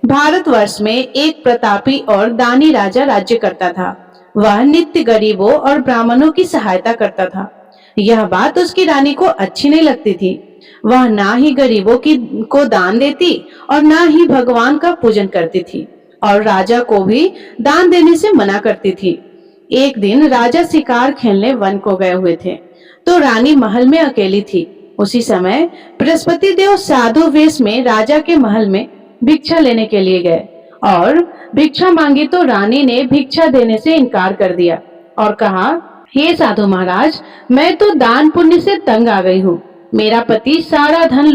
भारतवर्ष में एक प्रतापी और दानी राजा राज्य करता था। वह नित्य गरीबों और ब्राह्मणों की सहायता करता था। यह बात उसकी रानी को अच्छी नहीं लगती थी। वह ना ही गरीबों को दान देती और ना ही भगवान का पूजन करती थी, और राजा को भी दान देने से मना करती थी। एक दिन राजा शिकार खेलने वन को गए हुए थे, तो रानी महल में अकेली थी। उसी समय बृहस्पति देव साधु वेश में राजा के महल में भिक्षा लेने के लिए गए और भिक्षा मांगी, तो रानी ने भिक्षा देने से इनकार कर दिया और कहा, हे साधु महाराज, मैं तो दान पुण्य से तंग आ गई हूँ। मेरा पति सारा धन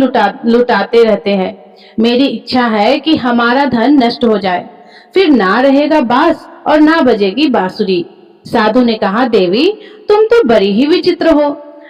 लुटाते रहते हैं। मेरी इच्छा है कि हमारा धन नष्ट हो जाए, फिर ना रहेगा बांस और ना बजेगी बांसुरी। साधु ने कहा, देवी, तुम तो बड़ी ही विचित्र हो।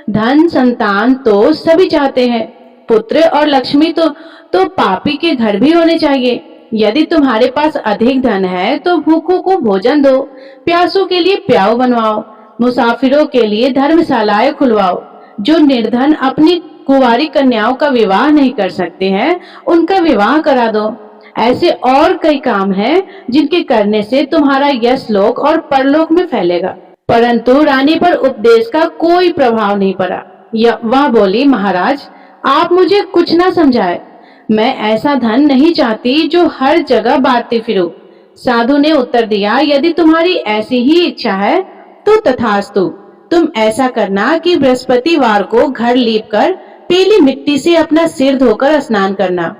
धन संतान तो सभी चाहते हैं, पुत्र और लक्ष्मी तो पापी के घर भी होने चाहिए। यदि तुम्हारे पास अधिक धन है तो भूखों को भोजन दो, प्यासों के लिए प्याऊ बनवाओ, मुसाफिरों के लिए धर्मशालाएं खुलवाओ। जो निर्धन अपनी कुंवारी कन्याओं का विवाह नहीं कर सकते हैं, उनका विवाह करा दो। ऐसे और कई काम हैं जिनके करने से तुम्हारा यश लोक और परलोक में फैलेगा। परंतु रानी पर उपदेश का कोई प्रभाव नहीं पड़ा। वह बोली, महाराज, आप मुझे कुछ ना समझाए। मैं ऐसा धन नहीं चाहती जो हर जगह बांटती फिरूं। साधु ने उत्तर दिया, यदि तुम्हारी ऐसी ही इच्छा है तो तथास्तु। तुम ऐसा करना कि बृहस्पतिवार को घर लीपकर पीली मिट्टी से अपना सिर धोकर स्नान करना,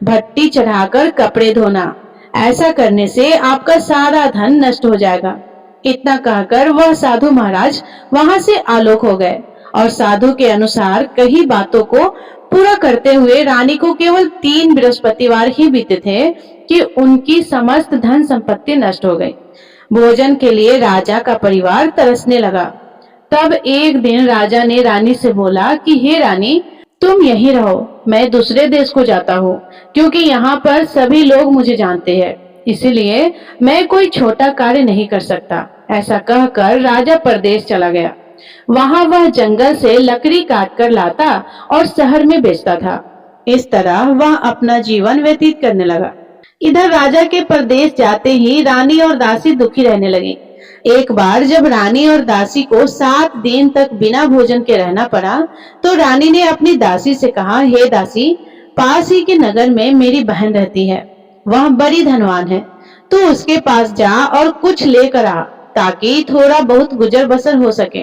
भट्टी चढ़ाकर कपड़े धोना। ऐसा करने से आपका सारा धन नष्ट हो जाएगा। इतना कहकर वह साधु महाराज वहां से आलोक हो गए, और साधु के अनुसार कई बातों को पूरा करते हुए रानी को केवल 3 बृहस्पतिवार ही बीते थे कि उनकी समस्त धन संपत्ति नष्ट हो गई। भोजन के लिए राजा का परिवार तरसने लगा। तब एक दिन राजा ने रानी से बोला कि हे रानी, तुम यहीं रहो, मैं दूसरे देश को जाता हूँ, क्योंकि यहाँ पर सभी लोग मुझे जानते हैं, इसलिए मैं कोई छोटा कार्य नहीं कर सकता। ऐसा कहकर राजा परदेश चला गया। वहां वह जंगल से लकड़ी काटकर लाता और शहर में बेचता था। इस तरह वह अपना जीवन व्यतीत करने लगा। इधर राजा के परदेश जाते ही रानी और दासी दुखी रहने लगी। एक बार जब रानी और दासी को 7 दिन तक बिना भोजन के रहना पड़ा, तो रानी ने अपनी दासी से कहा, हे दासी, पास ही के नगर में मेरी बहन रहती है, वह बड़ी धनवान है। तू उसके पास जा और कुछ लेकर आ, ताकि थोड़ा बहुत गुजर बसर हो सके।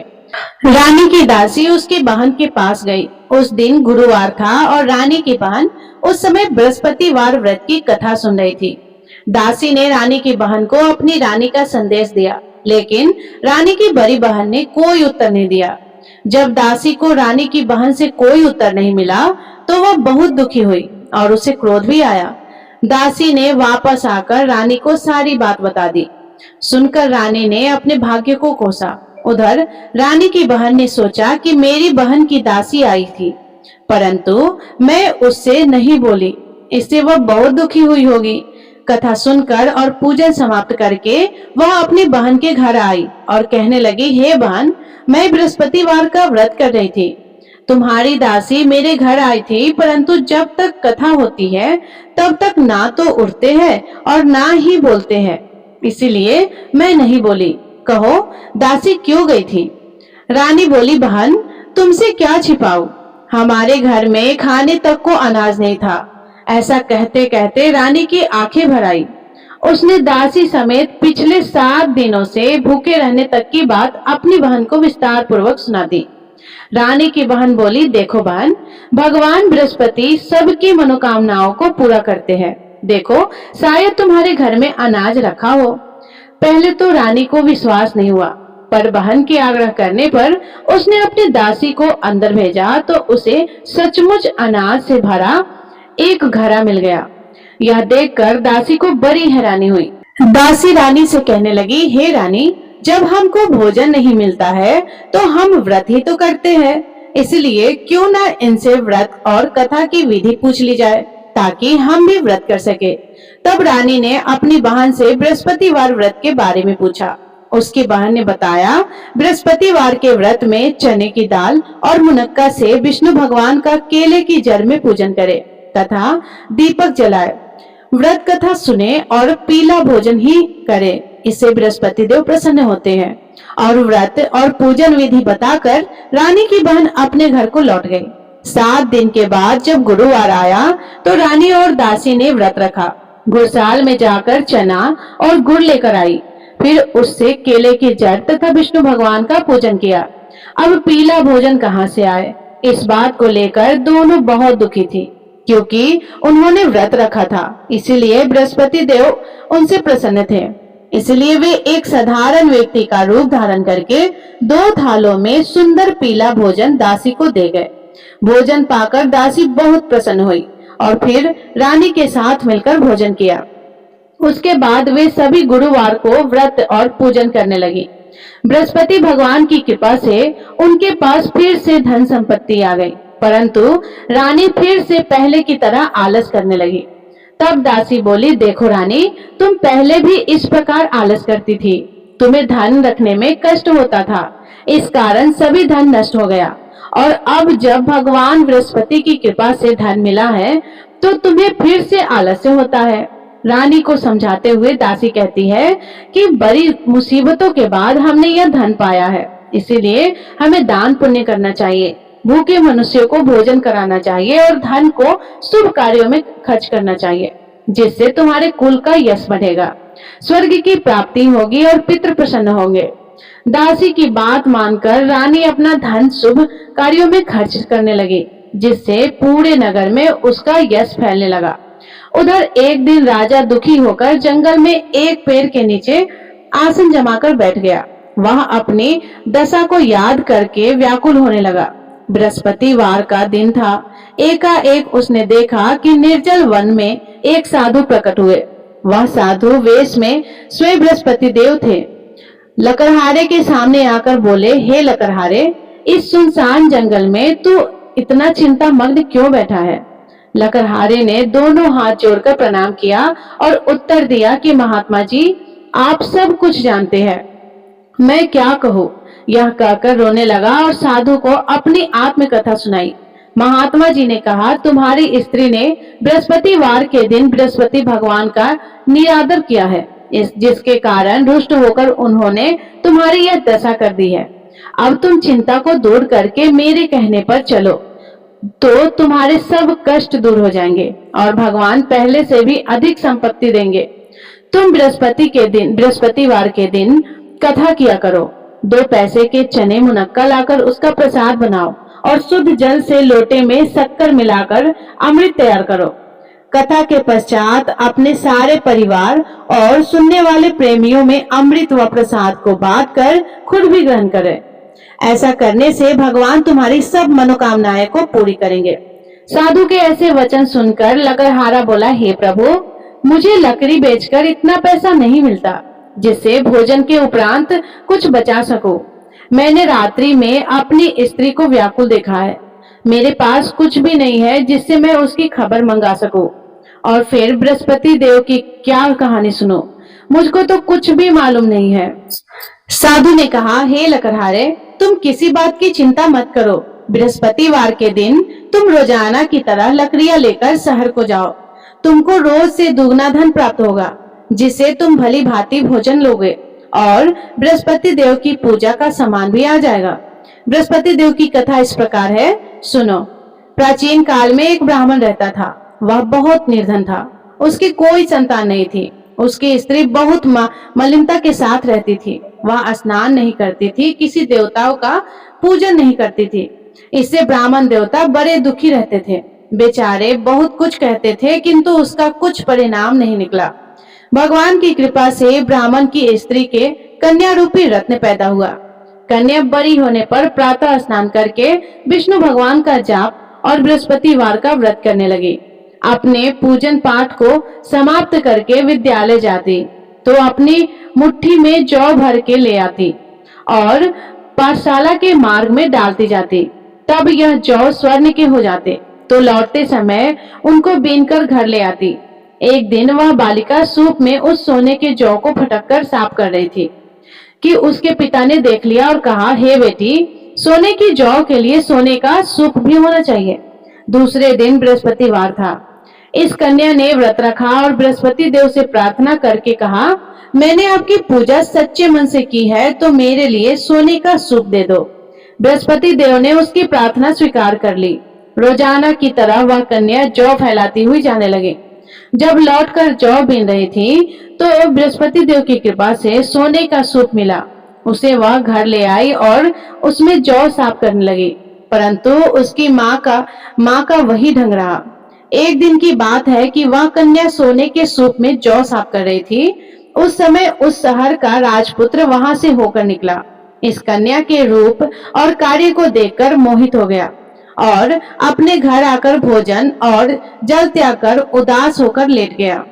रानी की दासी उसकी बहन के पास गई। उस दिन गुरुवार था और रानी की बहन उस समय बृहस्पतिवार व्रत की कथा सुन रही थी। दासी ने रानी की बहन को अपनी रानी का संदेश दिया, लेकिन रानी की बड़ी बहन ने कोई उत्तर नहीं दिया। जब दासी को रानी की बहन से कोई उत्तर नहीं मिला, तो वह बहुत दुखी हुई और उसे क्रोध भी आया। दासी ने वापस आकर रानी को सारी बात बता दी। सुनकर रानी ने अपने भाग्य को कोसा। उधर रानी की बहन ने सोचा कि मेरी बहन की दासी आई थी, परंतु मैं उससे नहीं बोली, इससे वह बहुत दुखी हुई होगी। कथा सुनकर और पूजन समाप्त करके वह अपनी बहन के घर आई और कहने लगी, हे बहन, मैं बृहस्पतिवार का व्रत कर रही थी। तुम्हारी दासी मेरे घर आई थी, परंतु जब तक कथा होती है तब तक ना तो उठते हैं और ना ही बोलते हैं, इसीलिए मैं नहीं बोली। कहो, दासी क्यों गई थी? रानी बोली, बहन, तुमसे क्या छिपाऊं, हमारे घर में खाने तक को अनाज नहीं था। ऐसा कहते कहते रानी की आंखें भर आई। उसने दासी समेत पिछले 7 दिनों से भूखे रहने तक की बात अपनी बहन को विस्तार पूर्वक सुना दी। रानी की बहन बोली, देखो बहन, भगवान बृहस्पति सबकी मनोकामनाओं को पूरा करते हैं। देखो, शायद तुम्हारे घर में अनाज रखा हो। पहले तो रानी को विश्वास नहीं हुआ, पर बहन के आग्रह करने पर उसने अपनी दासी को अंदर भेजा, तो उसे सचमुच अनाज से भरा एक घड़ा मिल गया। यह देखकर दासी को बड़ी हैरानी हुई। दासी रानी से कहने लगी, हे रानी, जब हमको भोजन नहीं मिलता है तो हम व्रत ही तो करते हैं, इसलिए क्यों ना इनसे व्रत और कथा की विधि पूछ ली जाए, ताकि हम भी व्रत कर सके। तब रानी ने अपनी बहन से बृहस्पतिवार व्रत के बारे में पूछा। उसकी बहन ने बताया, बृहस्पतिवार के व्रत में चने की दाल और मुनक्का से विष्णु भगवान का केले की जड़ में पूजन करे तथा दीपक जलाए। व्रत कथा सुने और पीला भोजन ही करे। इससे बृहस्पति देव प्रसन्न होते हैं। और व्रत और पूजन विधि बताकर रानी की बहन अपने घर को लौट गई। 7 दिन के बाद जब गुरुवार आया तो रानी और दासी ने व्रत रखा। घुड़साल में जाकर चना और गुड़ लेकर आई। फिर उससे केले की जड़ तथा विष्णु भगवान का पूजन किया। अब पीला भोजन कहाँ से आए, इस बात को लेकर दोनों बहुत दुखी थी, क्योंकि उन्होंने व्रत रखा था। इसीलिए बृहस्पति देव उनसे प्रसन्न थे। इसलिए वे एक साधारण व्यक्ति का रूप धारण करके 2 थालों में सुंदर पीला भोजन दासी को दे गए। भोजन पाकर दासी बहुत प्रसन्न हुई और फिर रानी के साथ मिलकर भोजन किया। उसके बाद वे सभी गुरुवार को व्रत और पूजन करने लगी। बृहस्पति भगवान की कृपा से उनके पास फिर से धन संपत्ति आ गई, परंतु रानी फिर से पहले की तरह आलस करने लगी। तब दासी बोली, देखो रानी, तुम पहले भी इस प्रकार आलस करती थी। तुम्हें धन रखने में कष्ट होता था, इस कारण सभी धन नष्ट हो गया। और अब जब भगवान बृहस्पति की कृपा से धन मिला है तो तुम्हें फिर से आलस्य होता है। रानी को समझाते हुए दासी कहती है कि बड़ी मुसीबतों के बाद हमने यह धन पाया है, इसीलिए हमें दान पुण्य करना चाहिए, भूखे मनुष्यों को भोजन कराना चाहिए और धन को शुभ कार्यों में खर्च करना चाहिए, जिससे तुम्हारे कुल का यश बढ़ेगा, स्वर्ग की प्राप्ति होगी और पितृ प्रसन्न होंगे। दासी की बात मानकर रानी अपना धन शुभ कार्यों में खर्च करने लगी, जिससे पूरे नगर में उसका यश फैलने लगा। उधर एक दिन राजा दुखी होकर जंगल में एक पेड़ के नीचे आसन जमाकर बैठ गया। वह अपनी दशा को याद करके व्याकुल होने लगा। बृहस्पतिवार का दिन था। एकाएक उसने देखा कि निर्जल वन में एक साधु प्रकट हुए। वह साधु वेश में स्वयं बृहस्पति देव थे। लकड़हारे के सामने आकर बोले, हे लकड़हारे, इस सुनसान जंगल में तू इतना चिंता मग्न क्यों बैठा है? लकड़हारे ने दोनों हाथ जोड़कर प्रणाम किया और उत्तर दिया कि महात्मा जी, आप सब कुछ जानते हैं, मैं क्या कहूँ। यह कहकर रोने लगा और साधु को अपनी आत्मकथा सुनाई। महात्मा जी ने कहा, तुम्हारी स्त्री ने बृहस्पतिवार के दिन बृहस्पति भगवान का निरादर किया है, जिसके कारण रुष्ट होकर उन्होंने तुम्हारी यह दशा कर दी है। अब तुम चिंता को दूर करके मेरे कहने पर चलो तो तुम्हारे सब कष्ट दूर हो जाएंगे और भगवान पहले से भी अधिक संपत्ति देंगे। तुम बृहस्पतिवार के दिन कथा किया करो। 2 पैसे के चने मुनक्का लाकर उसका प्रसाद बनाओ और शुद्ध जल से लोटे में शक्कर मिलाकर अमृत तैयार करो। कथा के पश्चात अपने सारे परिवार और सुनने वाले प्रेमियों में अमृत व प्रसाद को बांटकर खुद भी ग्रहण करें। ऐसा करने से भगवान तुम्हारी सब मनोकामनाएं को पूरी करेंगे। साधु के ऐसे वचन सुनकर लकड़हारा बोला, हे प्रभु, मुझे लकड़ी बेचकर इतना पैसा नहीं मिलता जिससे भोजन के उपरांत कुछ बचा सकूं। मैंने रात्रि में अपनी स्त्री को व्याकुल देखा है। मेरे पास कुछ भी नहीं है जिससे मैं उसकी खबर मंगा सकूं। और फिर बृहस्पति देव की क्या कहानी सुनो, मुझको तो कुछ भी मालूम नहीं है। साधु ने कहा, हे लकड़हारे, तुम किसी बात की चिंता मत करो। बृहस्पतिवार के दिन तुम रोजाना की तरह लकड़ियां लेकर शहर को जाओ। तुमको रोज से दुगना धन प्राप्त होगा, जिससे तुम भली भांति भोजन लोगे और बृहस्पति देव की पूजा का सामान भी आ जाएगा। बृहस्पति देव की कथा इस प्रकार है, सुनो। प्राचीन काल में एक ब्राह्मण रहता था। वह बहुत निर्धन था। उसकी कोई संतान नहीं थी। उसकी स्त्री बहुत मलिनता के साथ रहती थी। वह स्नान नहीं करती थी, किसी देवताओं का पूजन नहीं करती थी। इससे ब्राह्मण देवता बड़े दुखी रहते थे। बेचारे बहुत कुछ कहते थे, किंतु उसका कुछ परिणाम नहीं निकला। भगवान की कृपा से ब्राह्मण की स्त्री के कन्या रूपी रत्न पैदा हुआ। कन्या बड़ी होने पर प्रातः स्नान करके विष्णु भगवान का जाप और बृहस्पतिवार का व्रत करने लगी। अपने पूजन पाठ को समाप्त करके विद्यालय जाती तो अपनी मुट्ठी में जौ भर के ले आती और पाठशाला के मार्ग में डालती जाती। तब यह जौ स्वर्ण के हो जाते तो लौटते समय उनको बीनकर घर ले आती। एक दिन वह बालिका सूप में उस सोने के जौ को फटककर साफ कर रही थी कि उसके पिता ने देख लिया और कहा, हे बेटी, सोने की जौ के लिए सोने का सूप भी होना चाहिए। दूसरे दिन बृहस्पतिवार था। इस कन्या ने व्रत रखा और बृहस्पति देव से प्रार्थना करके कहा, मैंने आपकी पूजा सच्चे मन से की है, तो मेरे लिए सोने का सूप दे दो। बृहस्पति देव ने उसकी प्रार्थना स्वीकार कर ली। रोजाना की तरह वह कन्या जौ फैलाती हुई जाने लगी। जब लौटकर जौ बीन रही थी तो बृहस्पति देव की कृपा से सोने का सूप मिला। उसे वह घर ले आई और उसमें जौ साफ करने लगी, परंतु उसकी माँ का वही ढंग रहा। एक दिन की बात है कि वह कन्या सोने के सूप में जौ साफ कर रही थी। उस समय उस शहर का राजपुत्र वहां से होकर निकला। इस कन्या के रूप और कार्य को देखकर मोहित हो गया और अपने घर आकर भोजन और जल त्याग कर उदास होकर लेट गया।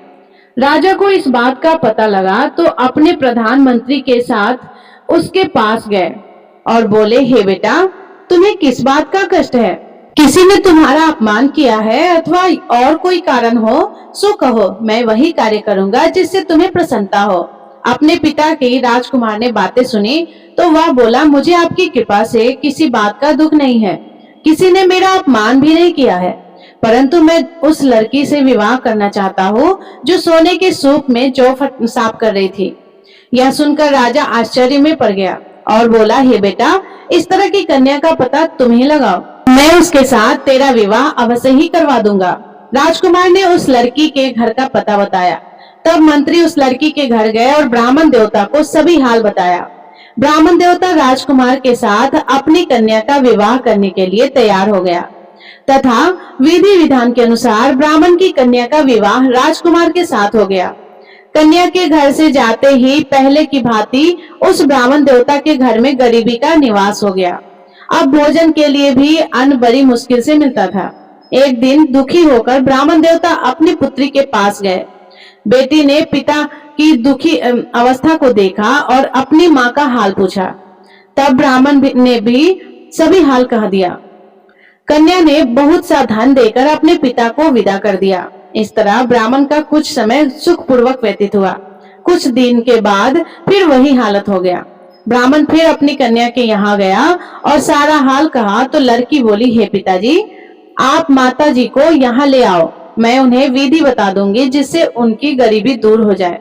राजा को इस बात का पता लगा तो अपने प्रधानमंत्री के साथ उसके पास गए और बोले, हे बेटा, तुम्हें किस बात का कष्ट है? किसी ने तुम्हारा अपमान किया है अथवा और कोई कारण हो सो कहो, मैं वही कार्य करूंगा जिससे तुम्हें प्रसन्नता हो। अपने पिता की राजकुमार ने बातें सुनी तो वह बोला, मुझे आपकी कृपा से किसी बात का दुख नहीं है, किसी ने मेरा अपमान भी नहीं किया है, परंतु मैं उस लड़की से विवाह करना चाहता हूँ जो सोने के सूप में जौ साफ कर रही थी। यह सुनकर राजा आश्चर्य में पड़ गया और बोला, हे बेटा, इस तरह की कन्या का पता तुम ही लगाओ, मैं उसके साथ तेरा विवाह अवश्य ही करवा दूंगा। राजकुमार ने उस लड़की के घर का पता बताया। तब मंत्री उस लड़की के घर गए और ब्राह्मण देवता को सभी हाल बताया। ब्राह्मण देवता राजकुमार के साथ अपनी कन्या का विवाह करने के लिए तैयार हो गया तथा विधि विधान के अनुसार ब्राह्मण की कन्या का विवाह राजकुमार के साथ हो गया। कन्या के घर से जाते ही पहले की भांति उस ब्राह्मण देवता के घर में गरीबी का निवास हो गया। अब भोजन के लिए भी अन्न बड़ी मुश्किल से मिलता था। एक दिन दुखी होकर ब्राह्मण देवता अपनी पुत्री के पास गए। बेटी ने पिता की दुखी अवस्था को देखा और अपनी माँ का हाल पूछा। तब ब्राह्मण ने भी सभी हाल कह दिया। कन्या ने बहुत सा धन देकर अपने पिता को विदा कर दिया। इस तरह ब्राह्मण का कुछ समय सुखपूर्वक व्यतीत हुआ। कुछ दिन के बाद फिर वही हालत हो गया। ब्राह्मण फिर अपनी कन्या के यहाँ गया और सारा हाल कहा तो लड़की बोली, हे पिताजी, आप माता जी को यहाँ ले आओ, मैं उन्हें विधि बता दूंगी जिससे उनकी गरीबी दूर हो जाए।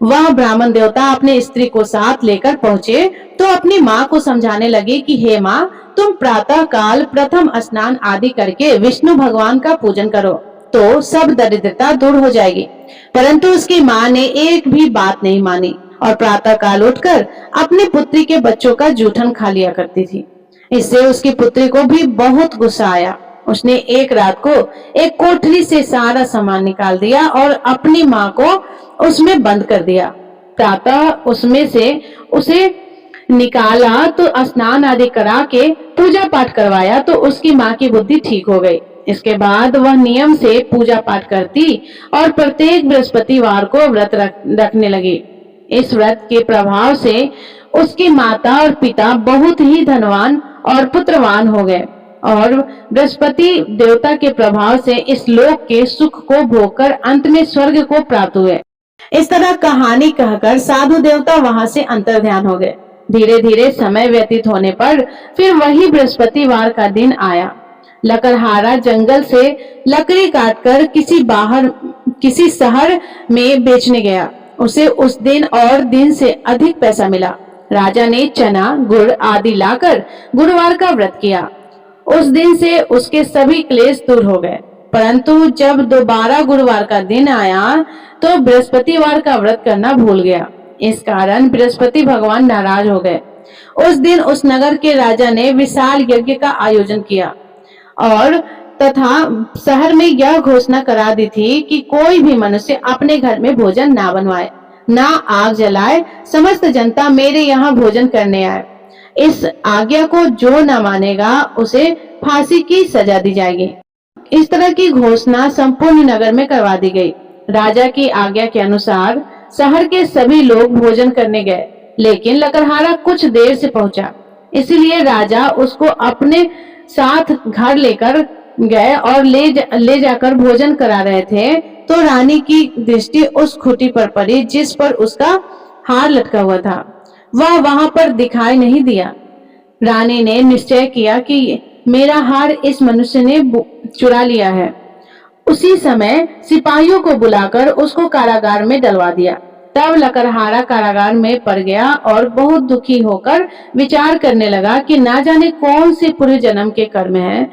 वह ब्राह्मण देवता अपने स्त्री को साथ लेकर पहुंचे तो अपनी माँ को समझाने लगी कि हे माँ, तुम प्रातः काल प्रथम स्नान आदि करके विष्णु भगवान का पूजन करो तो सब दरिद्रता दूर हो जाएगी। परंतु उसकी माँ ने एक भी बात नहीं मानी और प्रातः काल उठकर अपनी पुत्री के बच्चों का जूठन खा लिया करती थी। इससे उसकी पुत्री को भी बहुत गुस्सा आया। उसने एक रात को एक कोठरी से सारा सामान निकाल दिया और अपनी माँ को उसमें बंद कर दिया। प्रातः उसमें से उसे निकाला तो स्नान आदि करा के पूजा पाठ करवाया तो उसकी माँ की बुद्धि ठीक हो गई। इसके बाद वह नियम से पूजा पाठ करती और प्रत्येक बृहस्पतिवार को व्रत रखने लगी। इस व्रत के प्रभाव से उसकी माता और पिता बहुत ही धनवान और पुत्रवान हो गए और बृहस्पति देवता के प्रभाव से इस लोक के सुख को भोगकर अंत में स्वर्ग को प्राप्त हुए। इस तरह कहानी कहकर साधु देवता वहां से अंतर्ध्यान हो गए। धीरे धीरे समय व्यतीत होने पर फिर वही बृहस्पतिवार का दिन आया। लकड़हारा जंगल से लकड़ी काटकर किसी शहर में बेचने गया। उसे उस दिन और दिन से अधिक पैसा मिला। राजा ने चना गुड़ आदि लाकर गुरुवार का व्रत किया। उस दिन से उसके सभी क्लेश दूर हो गए। परंतु जब दोबारा गुरुवार का दिन आया तो बृहस्पतिवार का व्रत करना भूल गया। इस कारण बृहस्पति भगवान नाराज हो गए। उस दिन उस नगर के राजा ने विशाल यज्ञ का आयोजन किया और तथा शहर में यह घोषणा करा दी थी कि कोई भी मनुष्य अपने घर में भोजन ना बनवाए, ना आग जलाए, समस्त जनता मेरे यहाँ भोजन करने आए। इस आज्ञा को जो न मानेगा उसे फांसी की सजा दी जाएगी। इस तरह की घोषणा संपूर्ण नगर में करवा दी गई। राजा की आज्ञा के अनुसार शहर के सभी लोग भोजन करने गए, लेकिन लकड़हारा कुछ देर से पहुंचा। इसलिए राजा उसको अपने साथ घर लेकर गए और ले जाकर भोजन करा रहे थे तो रानी की दृष्टि उस खूंटी पर पड़ी जिस पर उसका हार लटका हुआ था। वह वहां पर दिखाई नहीं दिया। रानी ने निश्चय किया कि मेरा हार इस मनुष्य ने चुरा लिया है। उसी समय सिपाहियों को बुलाकर उसको कारागार में डलवा दिया। तब लकड़हारा कारागार में पड़ गया और बहुत दुखी होकर विचार करने लगा कि ना जाने कौन से पूर्व जन्म के कर्म है,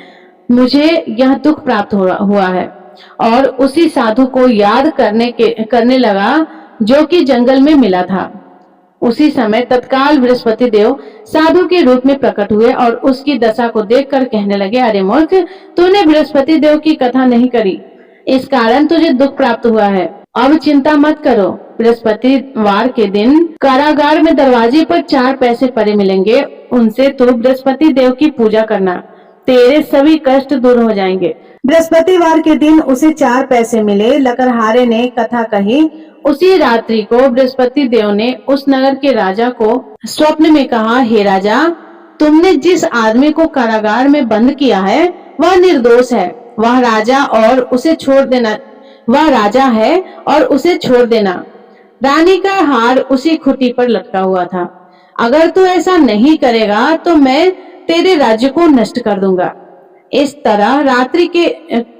मुझे यह दुख प्राप्त हुआ है। और उसी साधु को याद करने लगा जो कि जंगल में मिला था। उसी समय तत्काल बृहस्पति देव साधु के रूप में प्रकट हुए और उसकी दशा को देखकर कहने लगे, अरे मूर्ख, तूने बृहस्पति देव की कथा नहीं करी, इस कारण तुझे दुख प्राप्त हुआ है। अब चिंता मत करो, बृहस्पतिवार के दिन कारागार में दरवाजे पर 4 पैसे पड़े मिलेंगे, उनसे तू बृहस्पति देव की पूजा करना, तेरे सभी कष्ट दूर हो जाएंगे। बृहस्पतिवार के दिन उसे 4 पैसे मिले। लकड़हारे ने कथा कही। उसी रात्रि को बृहस्पति देव ने उस नगर के राजा को स्वप्न में कहा, हे राजा, तुमने जिस आदमी को कारागार में बंद किया है वह निर्दोष है, वह राजा है और उसे छोड़ देना। रानी का हार उसी खुटी पर लटका हुआ था। अगर तू ऐसा नहीं करेगा तो मैं तेरे राज्य को नष्ट कर दूंगा। इस तरह रात्रि के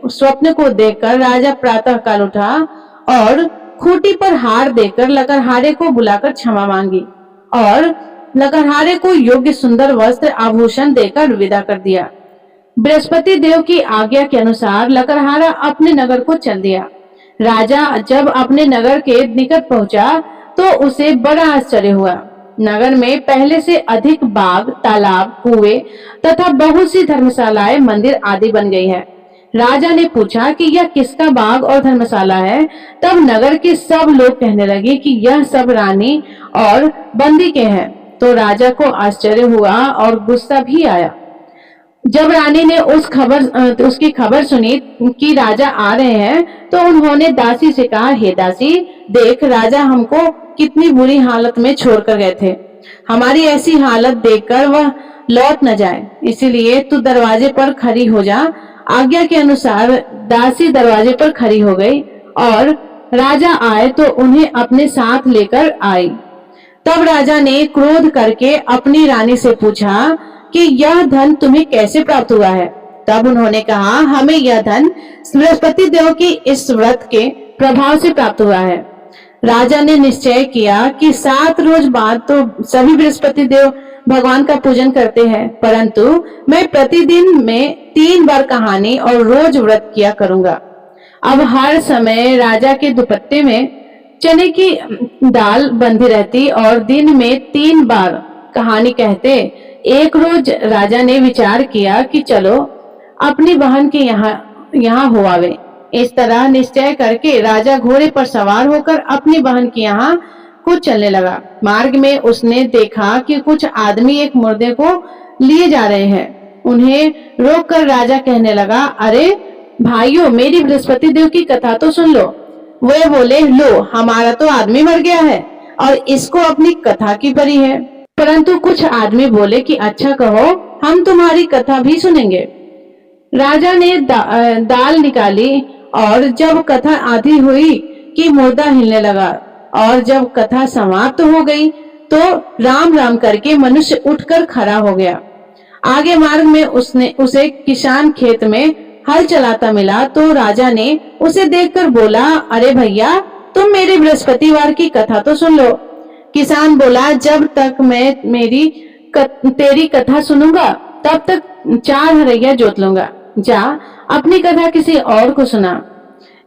स्वप्न को देखकर राजा प्रातः काल उठा और खूंटी पर हार देकर लकड़हारे को बुलाकर क्षमा मांगी और लकड़हारे को योग्य सुंदर वस्त्र आभूषण देकर विदा कर दिया। बृहस्पति देव की आज्ञा के अनुसार लकड़हारा अपने नगर को चल दिया। राजा जब अपने नगर के निकट पहुंचा तो उसे बड़ा आश्चर्य हुआ। नगर में पहले से अधिक बाग, तालाब, कुएं तथा बहुत सी धर्मशालाएं, मंदिर आदि बन गई है। राजा ने पूछा कि यह किसका बाग और धर्मशाला है। तब नगर के सब लोग कहने लगे कि यह सब रानी और बंदी के हैं। तो राजा को आश्चर्य हुआ और गुस्सा भी आया। जब रानी ने उसकी खबर सुनी कि राजा आ रहे हैं तो उन्होंने दासी से कहा, हे दासी, देख, राजा हमको कितनी बुरी हालत में छोड़कर गए थे। हमारी ऐसी हालत देखकर वह लौट न जाए, इसीलिए तू दरवाजे पर खड़ी हो जा। आज्ञा के अनुसार दासी दरवाजे पर खड़ी हो गई और राजा आए तो उन्हें अपने साथ लेकर आई। तब राजा ने क्रोध करके अपनी रानी से पूछा कि यह धन तुम्हें कैसे प्राप्त हुआ है। तब उन्होंने कहा, हमें यह धन बृहस्पति देव की इस व्रत के प्रभाव से प्राप्त हुआ है। राजा ने निश्चय किया कि 7 रोज बाद तो सभी बृहस्पति देव भगवान का पूजन करते हैं, परंतु मैं प्रतिदिन में 3 बार कहानी और रोज व्रत किया करूंगा। अब हर समय राजा के दुपट्टे में चने की दाल बंधी रहती और दिन में 3 बार कहानी कहते। एक रोज राजा ने विचार किया कि चलो अपनी बहन के यहाँ हो आवे। इस तरह निश्चय करके राजा घोड़े पर सवार होकर अपनी बहन के यहाँ को चलने लगा। मार्ग में उसने देखा कि कुछ आदमी एक मुर्दे को लिए जा रहे हैं। उन्हें रोककर राजा कहने लगा, अरे भाइयों, मेरी बृहस्पति देव की कथा तो सुन लो। वे बोले, लो, हमारा तो आदमी मर गया है और इसको अपनी कथा की परी है। परंतु कुछ आदमी बोले कि अच्छा कहो, हम तुम्हारी कथा भी सुनेंगे। राजा ने दाल निकाली और जब कथा आधी हुई कि मुर्दा हिलने लगा और जब कथा समाप्त हो गई तो राम राम करके मनुष्य उठकर खड़ा हो गया। आगे मार्ग में उसे किसान खेत में हल चलाता मिला तो राजा ने उसे देखकर बोला, अरे भैया, तुम मेरे बृहस्पतिवार की कथा तो सुन लो। किसान बोला, जब तक मैं तेरी कथा सुनूंगा तब तक 4 हरैया जोत लूंगा। जा, अपनी कथा किसी और को सुना।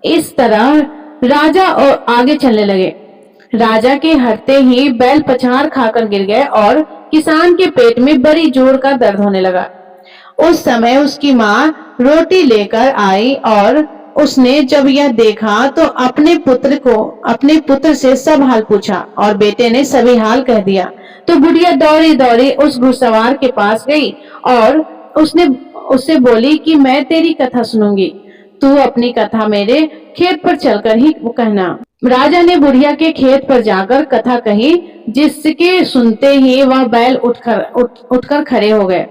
इस तरह राजा और आगे चलने लगे। राजा के हटते ही बैल पछाड़ खाकर गिर गए और किसान के पेट में बड़ी जोर का दर्द होने लगा। उस समय उसकी माँ रोटी लेकर आई और उसने जब यह देखा तो अपने पुत्र से सब हाल पूछा और बेटे ने सभी हाल कह दिया। तो बुढ़िया दौड़ी दौड़ी उस घुड़सवार के पास गई और उससे बोली कि मैं तेरी कथा सुनूंगी, तू अपनी कथा मेरे खेत पर चलकर ही कहना। राजा ने बुढ़िया के खेत पर जाकर कथा कही, जिसके सुनते ही वह बैल उठकर खड़े हो गए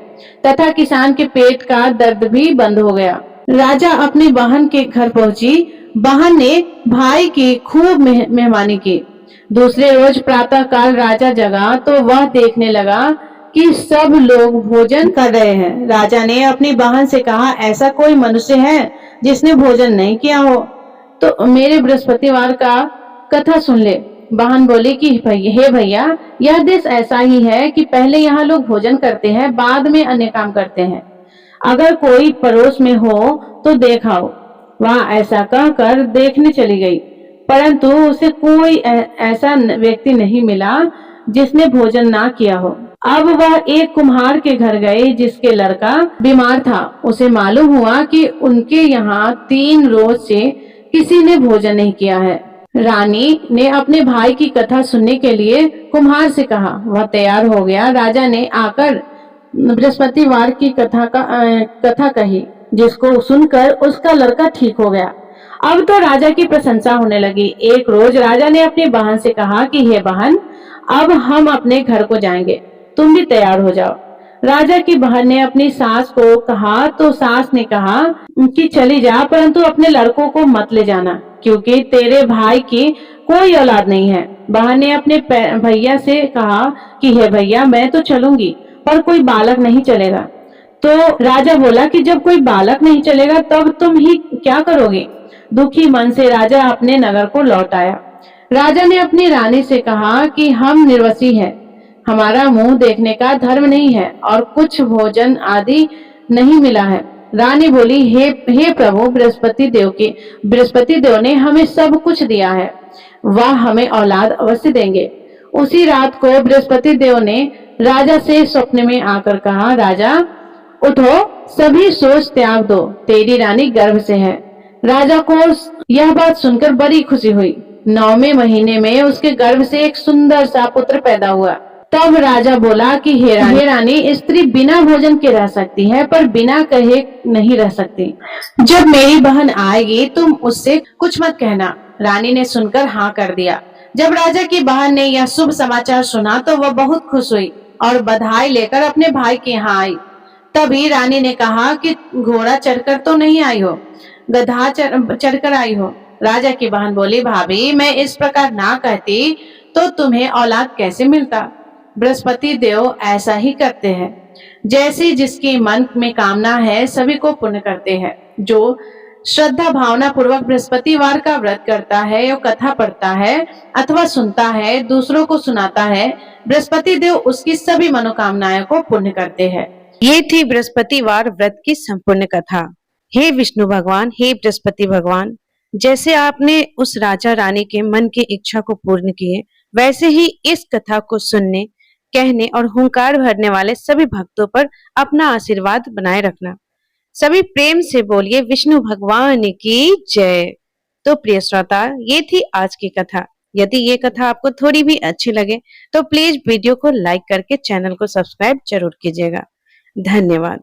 तथा किसान के पेट का दर्द भी बंद हो गया। राजा अपनी बहन के घर पहुंची। बहन ने भाई की खूब मेहमानी की। दूसरे रोज प्रातः काल राजा जगा तो वह देखने लगा कि सब लोग भोजन कर रहे हैं। राजा ने अपनी बहन से कहा, ऐसा कोई मनुष्य है जिसने भोजन नहीं किया हो तो मेरे बृहस्पतिवार का कथा सुन ले। बहन बोली कि हे भैया, यह देश ऐसा ही है कि पहले यहाँ लोग भोजन करते हैं, बाद में अन्य काम करते हैं। अगर कोई पड़ोस में हो तो देखाओ। वह ऐसा कहकर देखने चली गई, परंतु उसे कोई ऐसा व्यक्ति नहीं मिला जिसने भोजन ना किया हो। अब वह एक कुम्हार के घर गई जिसके लड़का बीमार था। उसे मालूम हुआ कि उनके यहाँ 3 रोज से किसी ने भोजन नहीं किया है। रानी ने अपने भाई की कथा सुनने के लिए कुम्हार से कहा। वह तैयार हो गया। राजा ने आकर बृहस्पतिवार की कथा कही, जिसको सुनकर उसका लड़का ठीक हो गया। अब तो राजा की प्रशंसा होने लगी। एक रोज राजा ने अपनी बहन से कहा कि हे बहन, अब हम अपने घर को जाएंगे, तुम भी तैयार हो जाओ। राजा की बहन ने अपनी सास को कहा तो सास ने कहा कि चली जा, परंतु अपने लड़कों को मत ले जाना, क्योंकि तेरे भाई की कोई औलाद नहीं है। बहन ने अपने भैया से कहा कि हे भैया, मैं तो चलूंगी, पर कोई बालक नहीं चलेगा। तो राजा बोला कि जब कोई बालक नहीं चलेगा तब तुम ही क्या करोगे। दुखी मन से राजा अपने नगर को लौट आया। राजा ने अपनी रानी से कहा कि हम निर्वसी हैं, हमारा मुंह देखने का धर्म नहीं है और कुछ भोजन आदि नहीं मिला है। रानी बोली, हे प्रभु, बृहस्पति देव ने हमें सब कुछ दिया है, वह हमें औलाद अवश्य देंगे। उसी रात को बृहस्पति देव ने राजा से स्वप्न में आकर कहा, राजा उठो, सभी सोच त्याग दो, तेरी रानी गर्भ से है। राजा को यह बात सुनकर बड़ी खुशी हुई। 9वें महीने में उसके गर्भ से एक सुंदर सा पुत्र पैदा हुआ। तब राजा बोला कि हे रानी, स्त्री बिना भोजन के रह सकती है, पर बिना कहे नहीं रह सकती। जब मेरी बहन आएगी तुम उससे कुछ मत कहना। रानी ने सुनकर हाँ कर दिया। जब राजा की बहन ने यह शुभ समाचार सुना तो वह बहुत खुश हुई और बधाई लेकर अपने भाई के यहाँ आई। तभी रानी ने कहा कि घोड़ा चढ़कर तो नहीं आई हो, गधा चढ़कर आई हो। राजा की बहन बोली, भाभी, मैं इस प्रकार ना कहती तो तुम्हें औलाद कैसे मिलता। बृहस्पति देव ऐसा ही करते हैं, जैसे जिसकी मन में कामना है सभी को पूर्ण करते हैं। जो श्रद्धा भावना पूर्वक बृहस्पतिवार का व्रत करता है या कथा पढ़ता है अथवा सुनता है, दूसरों को सुनाता है, बृहस्पति देव उसकी सभी मनोकामनाएं को पूर्ण करते हैं। ये थी बृहस्पतिवार व्रत की संपूर्ण कथा। हे विष्णु भगवान, हे बृहस्पति भगवान, जैसे आपने उस राजा रानी के मन की इच्छा को पूर्ण किए, वैसे ही इस कथा को सुनने, कहने और हुंकार भरने वाले सभी भक्तों पर अपना आशीर्वाद बनाए रखना। सभी प्रेम से बोलिए विष्णु भगवान की जय। तो प्रिय श्रोता, ये थी आज की कथा। यदि ये कथा आपको थोड़ी भी अच्छी लगे तो प्लीज वीडियो को लाइक करके चैनल को सब्सक्राइब जरूर कीजिएगा। धन्यवाद।